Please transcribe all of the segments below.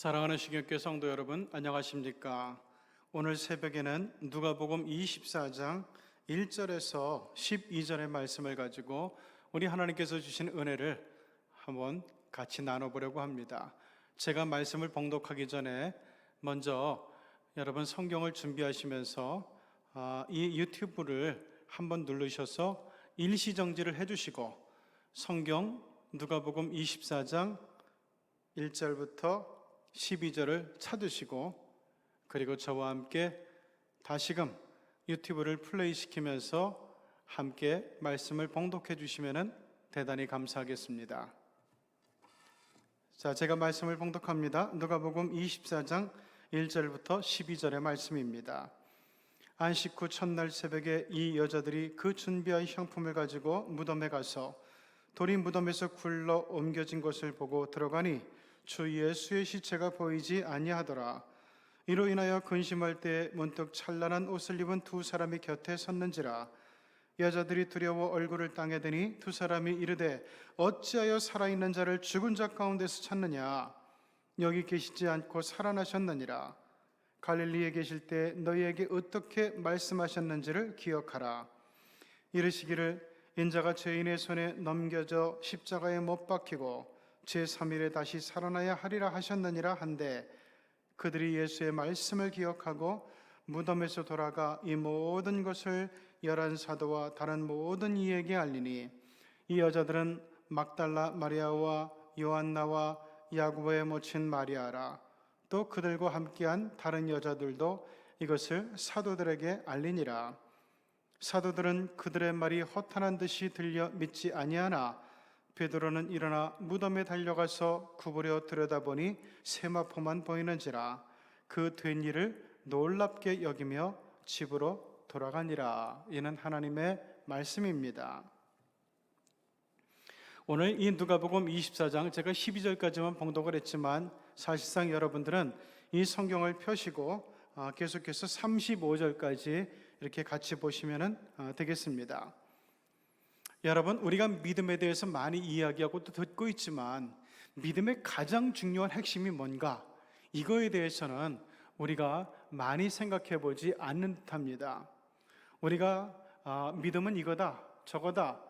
사랑하는 신격교 성도 여러분, 안녕하십니까? 오늘 새벽에는 누가복음 24장 1절에서 12절의 말씀을 가지고 우리 하나님께서 주신 은혜를 한번 같이 나눠보려고 합니다. 제가 말씀을 봉독하기 전에 먼저 여러분 성경을 준비하시면서 이 유튜브를 한번 누르셔서 일시정지를 해주시고 성경 누가복음 24장 1절부터 12절을 찾으시고 그리고 저와 함께 다시금 유튜브를 플레이시키면서 함께 말씀을 봉독해 주시면 대단히 감사하겠습니다. 자, 제가 말씀을 봉독합니다. 누가복음 24장 1절부터 12절의 말씀입니다. 안식 후 첫날 새벽에 이 여자들이 그 준비한 향품을 가지고 무덤에 가서 돌이 무덤에서 굴러 옮겨진 것을 보고 들어가니 주 예수의 시체가 보이지 아니하더라. 이로 인하여 근심할 때 문득 찬란한 옷을 입은 두 사람이 곁에 섰는지라. 여자들이 두려워 얼굴을 땅에 대니 두 사람이 이르되 어찌하여 살아있는 자를 죽은 자 가운데서 찾느냐? 여기 계시지 않고 살아나셨느니라. 갈릴리에 계실 때 너희에게 어떻게 말씀하셨는지를 기억하라. 이르시기를 인자가 죄인의 손에 넘겨져 십자가에 못 박히고 제3일에 다시 살아나야 하리라 하셨느니라 한데 그들이 예수의 말씀을 기억하고 무덤에서 돌아가 이 모든 것을 11사도와 다른 모든 이에게 알리니 이 여자들은 막달라 마리아와 요한나와 야고보의 모친 마리아라. 또 그들과 함께한 다른 여자들도 이것을 사도들에게 알리니라. 사도들은 그들의 말이 허탄한 듯이 들려 믿지 아니하나 베드로는 일어나 무덤에 달려가서 구부려 들여다보니 세마포만 보이는지라. 그 된 일을 놀랍게 여기며 집으로 돌아가니라. 이는 하나님의 말씀입니다. 오늘 이 누가복음 24장 제가 12절까지만 봉독을 했지만 사실상 여러분들은 이 성경을 펴시고 계속해서 35절까지 이렇게 같이 보시면 되겠습니다. 여러분, 우리가 믿음에 대해서 많이 이야기하고 또 듣고 있지만 믿음의 가장 중요한 핵심이 뭔가? 이거에 대해서는 우리가 많이 생각해 보지 않는 듯합니다. 우리가 믿음은 이거다, 저거다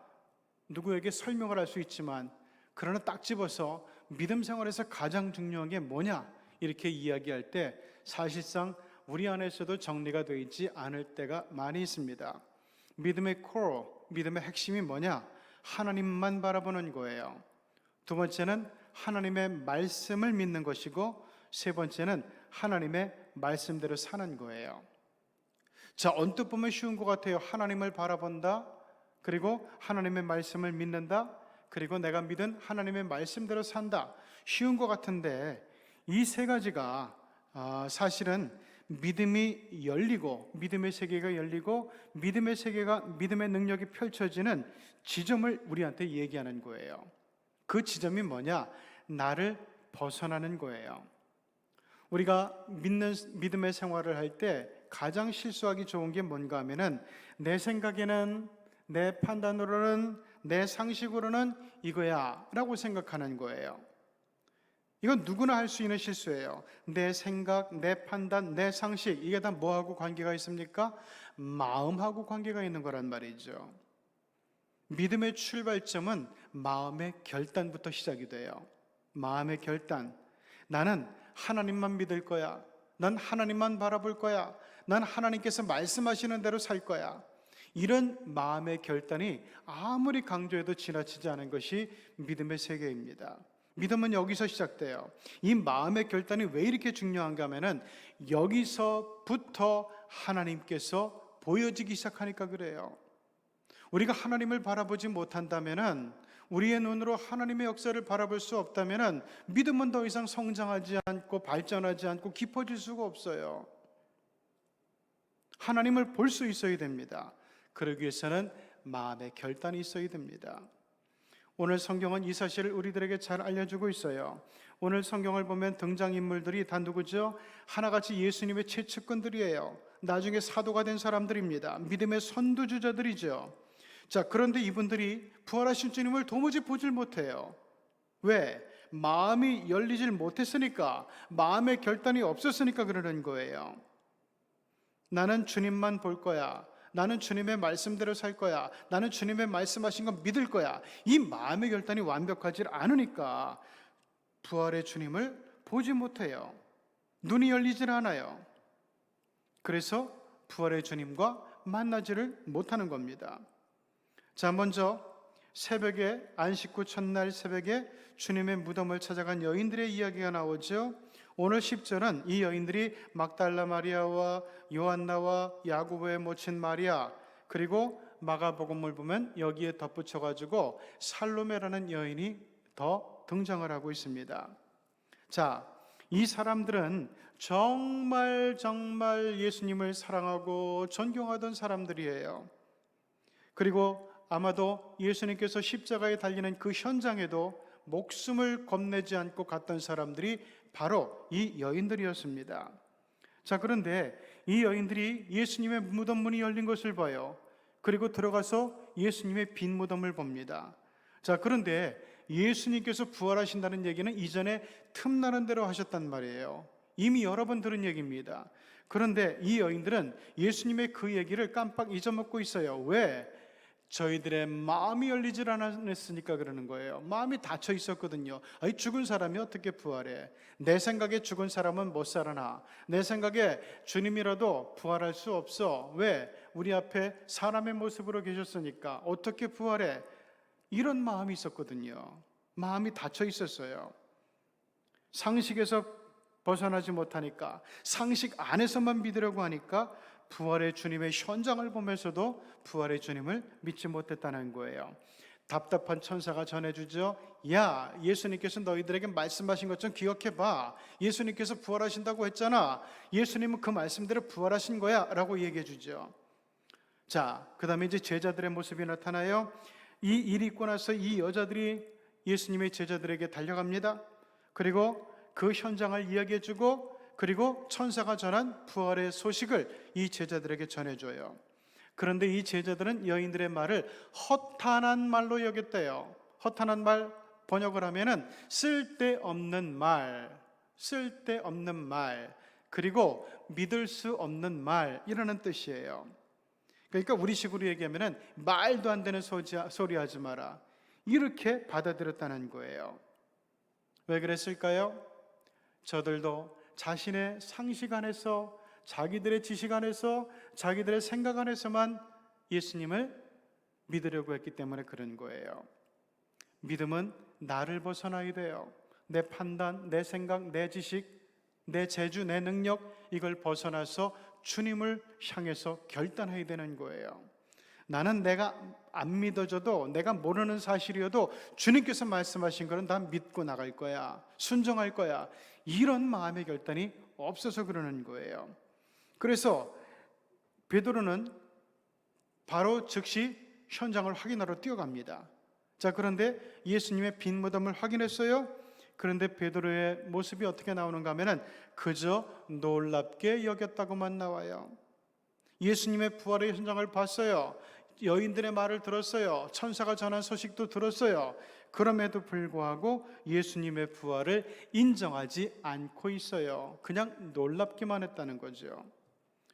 누구에게 설명을 할 수 있지만 그러나 딱 집어서 믿음 생활에서 가장 중요한 게 뭐냐? 이렇게 이야기할 때 사실상 우리 안에서도 정리가 되어 있지 않을 때가 많이 있습니다. 믿음의 코어, 믿음의 핵심이 뭐냐? 하나님만 바라보는 거예요. 두 번째는 하나님의 말씀을 믿는 것이고, 세 번째는 하나님의 말씀대로 사는 거예요. 자, 언뜻 보면 쉬운 것 같아요. 하나님을 바라본다, 그리고 하나님의 말씀을 믿는다, 그리고 내가 믿은 하나님의 말씀대로 산다. 쉬운 것 같은데 이 세 가지가 사실은 믿음이 열리고, 믿음의 세계가 열리고, 믿음의 세계가, 믿음의 능력이 펼쳐지는 지점을 우리한테 얘기하는 거예요. 그 지점이 뭐냐? 나를 벗어나는 거예요. 우리가 믿음의 생활을 할 때 가장 실수하기 좋은 게 뭔가 하면은, 내 생각에는, 내 판단으로는, 내 상식으로는 이거야 라고 생각하는 거예요. 이건 누구나 할 수 있는 실수예요. 내 생각, 내 판단, 내 상식, 이게 다 뭐하고 관계가 있습니까? 마음하고 관계가 있는 거란 말이죠. 믿음의 출발점은 마음의 결단부터 시작이 돼요. 마음의 결단. 나는 하나님만 믿을 거야. 난 하나님만 바라볼 거야. 난 하나님께서 말씀하시는 대로 살 거야. 이런 마음의 결단이 아무리 강조해도 지나치지 않은 것이 믿음의 세계입니다. 믿음은 여기서 시작돼요. 이 마음의 결단이 왜 이렇게 중요한가 하면은, 여기서부터 하나님께서 보여지기 시작하니까 그래요. 우리가 하나님을 바라보지 못한다면은, 우리의 눈으로 하나님의 역사를 바라볼 수 없다면은, 믿음은 더 이상 성장하지 않고 발전하지 않고 깊어질 수가 없어요. 하나님을 볼 수 있어야 됩니다. 그러기 위해서는 마음의 결단이 있어야 됩니다. 오늘 성경은 이 사실을 우리들에게 잘 알려주고 있어요. 오늘 성경을 보면 등장인물들이 다 누구죠? 하나같이 예수님의 최측근들이에요. 나중에 사도가 된 사람들입니다. 믿음의 선두주자들이죠. 자, 그런데 이분들이 부활하신 주님을 도무지 보질 못해요. 왜? 마음이 열리질 못했으니까, 마음의 결단이 없었으니까 그러는 거예요. 나는 주님만 볼 거야. 나는 주님의 말씀대로 살 거야. 나는 주님의 말씀하신 거 믿을 거야. 이 마음의 결단이 완벽하지 않으니까 부활의 주님을 보지 못해요. 눈이 열리질 않아요. 그래서 부활의 주님과 만나지를 못하는 겁니다. 자, 먼저 새벽에, 안식 후 첫날 새벽에 주님의 무덤을 찾아간 여인들의 이야기가 나오죠. 오늘 10절은 이 여인들이 막달라 마리아와 요한나와 야고보의 모친 마리아, 그리고 마가복음을 보면 여기에 덧붙여가지고 살로메라는 여인이 더 등장을 하고 있습니다. 자, 이 사람들은 정말 예수님을 사랑하고 존경하던 사람들이에요. 그리고 아마도 예수님께서 십자가에 달리는 그 현장에도 목숨을 겁내지 않고 갔던 사람들이 바로 이 여인들이었습니다. 자, 그런데 이 여인들이 예수님의 무덤 문이 열린 것을 봐요. 그리고 들어가서 예수님의 빈 무덤을 봅니다. 자, 그런데 예수님께서 부활하신다는 얘기는 이전에 틈나는 대로 하셨단 말이에요. 이미 여러 번 들은 얘기입니다. 그런데 이 여인들은 예수님의 그 얘기를 깜빡 잊어먹고 있어요. 왜? 저희들의 마음이 열리질 않았으니까 그러는 거예요. 마음이 닫혀 있었거든요. 아니, 죽은 사람이 어떻게 부활해? 내 생각에 죽은 사람은 못 살아나. 내 생각에 주님이라도 부활할 수 없어. 왜? 우리 앞에 사람의 모습으로 계셨으니까 어떻게 부활해? 이런 마음이 있었거든요. 마음이 닫혀 있었어요. 상식에서 벗어나지 못하니까, 상식 안에서만 믿으려고 하니까 부활의 주님의 현장을 보면서도 부활의 주님을 믿지 못했다는 거예요. 답답한 천사가 전해주죠. 야, 예수님께서 너희들에게 말씀하신 것 좀 기억해봐. 예수님께서 부활하신다고 했잖아. 예수님은 그 말씀대로 부활하신 거야 라고 얘기해 주죠. 자, 그 다음에 이제 제자들의 모습이 나타나요. 이 일이 있고 나서 이 여자들이 예수님의 제자들에게 달려갑니다. 그리고 그 현장을 이야기해 주고, 그리고 천사가 전한 부활의 소식을 이 제자들에게 전해줘요. 그런데 이 제자들은 여인들의 말을 허탄한 말로 여겼대요. 허탄한 말 번역을 하면은 쓸데없는 말, 그리고 믿을 수 없는 말이라는 뜻이에요. 그러니까 우리식으로 얘기하면은 말도 안 되는 소리 하지 마라, 이렇게 받아들였다는 거예요. 왜 그랬을까요? 저들도 자신의 상식 안에서, 자기들의 지식 안에서, 자기들의 생각 안에서만 예수님을 믿으려고 했기 때문에 그런 거예요. 믿음은 나를 벗어나야 돼요. 내 판단, 내 생각, 내 지식, 내 재주, 내 능력, 이걸 벗어나서 주님을 향해서 결단해야 되는 거예요. 나는 내가 안 믿어져도, 내가 모르는 사실이어도 주님께서 말씀하신 거는 다 믿고 나갈 거야, 순종할 거야, 이런 마음의 결단이 없어서 그러는 거예요. 그래서 베드로는 바로 즉시 현장을 확인하러 뛰어갑니다. 자, 그런데 예수님의 빈 무덤을 확인했어요. 그런데 베드로의 모습이 어떻게 나오는가 하면은 그저 놀랍게 여겼다고만 나와요. 예수님의 부활의 현장을 봤어요. 여인들의 말을 들었어요. 천사가 전한 소식도 들었어요. 그럼에도 불구하고 예수님의 부활을 인정하지 않고 있어요. 그냥 놀랍기만 했다는 거죠.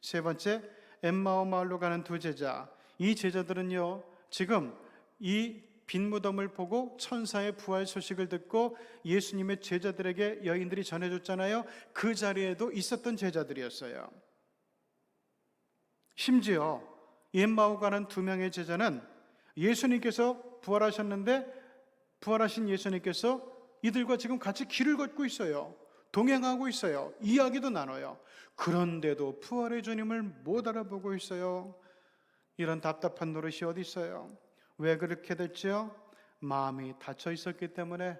세 번째, 엠마오 마을로 가는 두 제자. 이 제자들은요, 지금 이 빈 무덤을 보고 천사의 부활 소식을 듣고 예수님의 제자들에게 여인들이 전해줬잖아요. 그 자리에도 있었던 제자들이었어요. 심지어 엠마오 가는 두 명의 제자는 예수님께서 부활하셨는데 부활하신 예수님께서 이들과 지금 같이 길을 걷고 있어요. 동행하고 있어요. 이야기도 나눠요. 그런데도 부활의 주님을 못 알아보고 있어요. 이런 답답한 노릇이 어디 있어요? 왜 그렇게 됐죠? 마음이 닫혀 있었기 때문에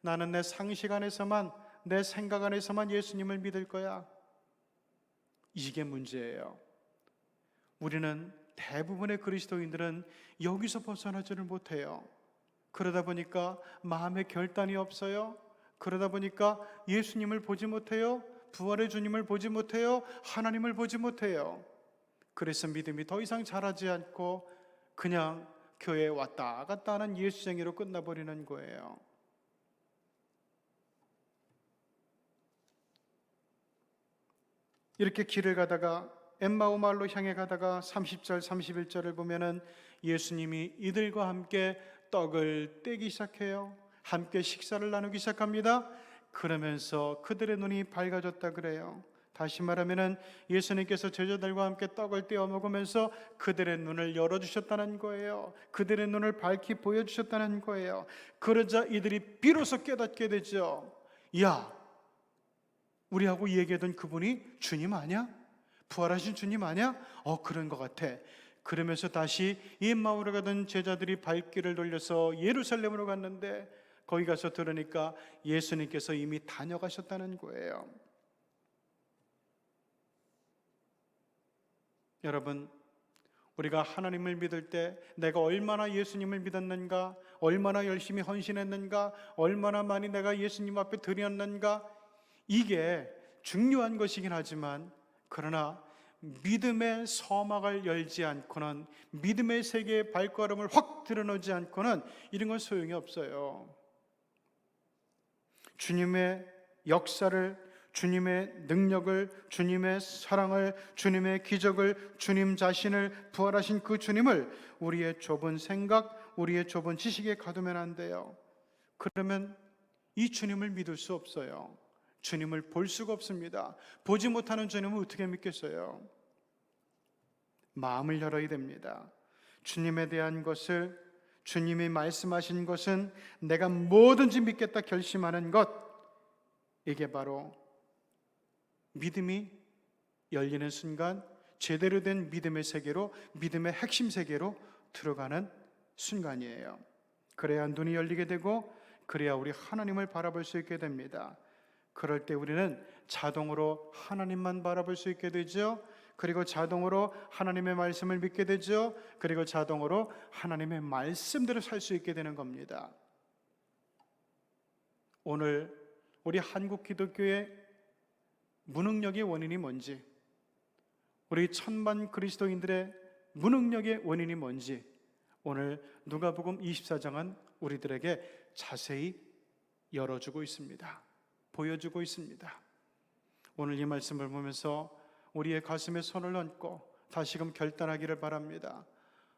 나는 내 상식 안에서만, 내 생각 안에서만 예수님을 믿을 거야. 이게 문제예요. 우리는 대부분의 그리스도인들은 여기서 벗어나지를 못해요. 그러다 보니까 마음의 결단이 없어요. 그러다 보니까 예수님을 보지 못해요. 부활의 주님을 보지 못해요. 하나님을 보지 못해요. 그래서 믿음이 더 이상 자라지 않고 그냥 교회에 왔다 갔다 하는 예수쟁이로 끝나버리는 거예요. 이렇게 길을 가다가 엠마오 마을로 향해 가다가 30절 31절을 보면은 예수님이 이들과 함께 떡을 떼기 시작해요. 함께 식사를 나누기 시작합니다. 그러면서 그들의 눈이 밝아졌다 그래요. 다시 말하면은 예수님께서 제자들과 함께 떡을 떼어 먹으면서 그들의 눈을 열어주셨다는 거예요. 그들의 눈을 밝히 보여주셨다는 거예요. 그러자 이들이 비로소 깨닫게 되죠. 야, 우리하고 얘기하던 그분이 주님 아니야? 부활하신 주님 아니야? 그런 것 같아. 그러면서 다시 엠마오로 가던 제자들이 발길을 돌려서 예루살렘으로 갔는데 거기 가서 들으니까 예수님께서 이미 다녀가셨다는 거예요. 여러분, 우리가 하나님을 믿을 때 내가 얼마나 예수님을 믿었는가, 얼마나 열심히 헌신했는가, 얼마나 많이 내가 예수님 앞에 드렸는가, 이게 중요한 것이긴 하지만 그러나 믿음의 서막을 열지 않고는, 믿음의 세계의 발걸음을 확 드러내지 않고는 이런 건 소용이 없어요. 주님의 역사를, 주님의 능력을, 주님의 사랑을, 주님의 기적을, 주님 자신을, 부활하신 그 주님을 우리의 좁은 생각, 우리의 좁은 지식에 가두면 안 돼요. 그러면 이 주님을 믿을 수 없어요. 주님을 볼 수가 없습니다. 보지 못하는 주님을 어떻게 믿겠어요? 마음을 열어야 됩니다. 주님에 대한 것을, 주님이 말씀하신 것은 내가 뭐든지 믿겠다 결심하는 것, 이게 바로 믿음이 열리는 순간 제대로 된 믿음의 세계로, 믿음의 핵심 세계로 들어가는 순간이에요. 그래야 눈이 열리게 되고 그래야 우리 하나님을 바라볼 수 있게 됩니다. 그럴 때 우리는 자동으로 하나님만 바라볼 수 있게 되죠. 그리고 자동으로 하나님의 말씀을 믿게 되죠. 그리고 자동으로 하나님의 말씀대로 살 수 있게 되는 겁니다. 오늘 우리 한국 기독교의 무능력의 원인이 뭔지, 우리 천만 그리스도인들의 무능력의 원인이 뭔지 오늘 누가복음 24장은 우리들에게 자세히 열어주고 있습니다. 보여주고 있습니다. 오늘 이 말씀을 보면서 우리의 가슴에 손을 얹고 다시금 결단하기를 바랍니다.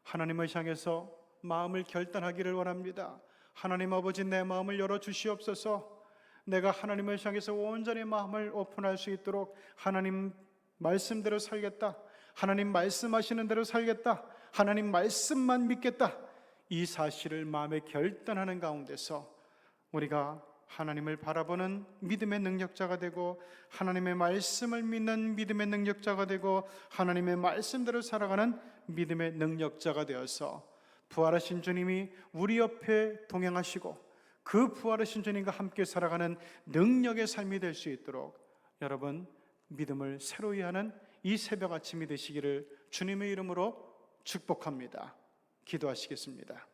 하나님을 향해서 마음을 결단하기를 원합니다. 하나님 아버지, 내 마음을 열어주시옵소서. 내가 하나님을 향해서 온전히 마음을 오픈할 수 있도록 하나님 말씀대로 살겠다, 하나님 말씀하시는 대로 살겠다, 하나님 말씀만 믿겠다, 이 사실을 마음에 결단하는 가운데서 우리가 하나님을 바라보는 믿음의 능력자가 되고 하나님의 말씀을 믿는 믿음의 능력자가 되고 하나님의 말씀대로 살아가는 믿음의 능력자가 되어서 부활하신 주님이 우리 옆에 동행하시고 그 부활하신 주님과 함께 살아가는 능력의 삶이 될 수 있도록 여러분 믿음을 새로이 하는 이 새벽 아침이 되시기를 주님의 이름으로 축복합니다. 기도하시겠습니다.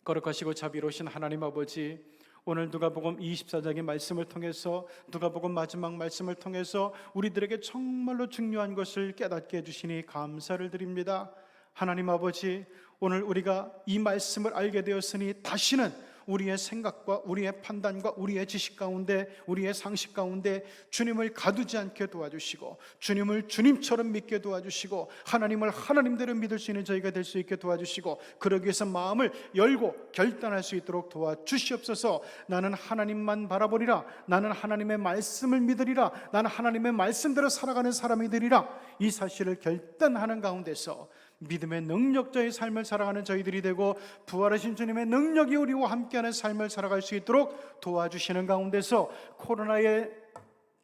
거룩하시고 자비로우신 하나님 아버지, 오늘 누가복음 24장의 말씀을 통해서 누가복음 마지막 말씀을 통해서 우리들에게 정말로 중요한 것을 깨닫게 해주시니 감사를 드립니다. 하나님 아버지, 오늘 우리가 이 말씀을 알게 되었으니 다시는 우리의 생각과 우리의 판단과 우리의 지식 가운데 우리의 상식 가운데 주님을 가두지 않게 도와주시고 주님을 주님처럼 믿게 도와주시고 하나님을 하나님대로 믿을 수 있는 저희가 될 수 있게 도와주시고 그러기 위해서 마음을 열고 결단할 수 있도록 도와주시옵소서. 나는 하나님만 바라보리라, 나는 하나님의 말씀을 믿으리라, 나는 하나님의 말씀대로 살아가는 사람이 되리라, 이 사실을 결단하는 가운데서 믿음의 능력자의 삶을 살아가는 저희들이 되고 부활하신 주님의 능력이 우리와 함께하는 삶을 살아갈 수 있도록 도와주시는 가운데서 코로나의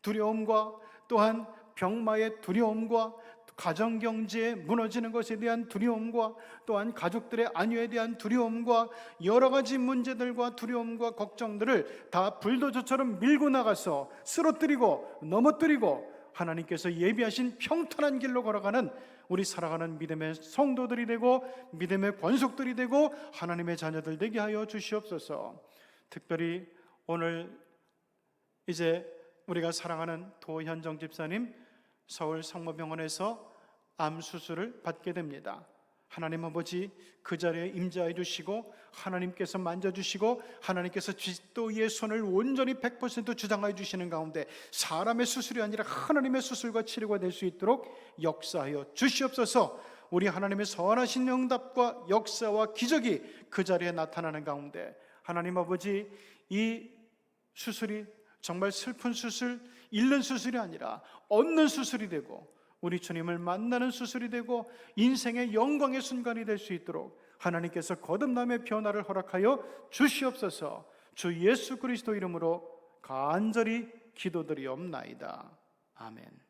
두려움과 또한 병마의 두려움과 가정경제에 무너지는 것에 대한 두려움과 또한 가족들의 안위에 대한 두려움과 여러 가지 문제들과 두려움과 걱정들을 다 불도저처럼 밀고 나가서 쓰러뜨리고 넘어뜨리고 하나님께서 예비하신 평탄한 길로 걸어가는 우리 살아가는 믿음의 성도들이 되고 믿음의 권속들이 되고 하나님의 자녀들 되게 하여 주시옵소서. 특별히 오늘 이제 우리가 사랑하는 도현정 집사님 서울 성모병원에서 암 수술을 받게 됩니다. 하나님 아버지, 그 자리에 임재해 주시고 하나님께서 만져주시고 하나님께서 그리스도의 손을 온전히 100% 주장해 주시는 가운데 사람의 수술이 아니라 하나님의 수술과 치료가 될 수 있도록 역사하여 주시옵소서. 우리 하나님의 선하신 응답과 역사와 기적이 그 자리에 나타나는 가운데 하나님 아버지, 이 수술이 정말 슬픈 수술, 잃는 수술이 아니라 얻는 수술이 되고 우리 주님을 만나는 수술이 되고 인생의 영광의 순간이 될 수 있도록 하나님께서 거듭남의 변화를 허락하여 주시옵소서. 주 예수 그리스도 이름으로 간절히 기도드리옵나이다. 아멘.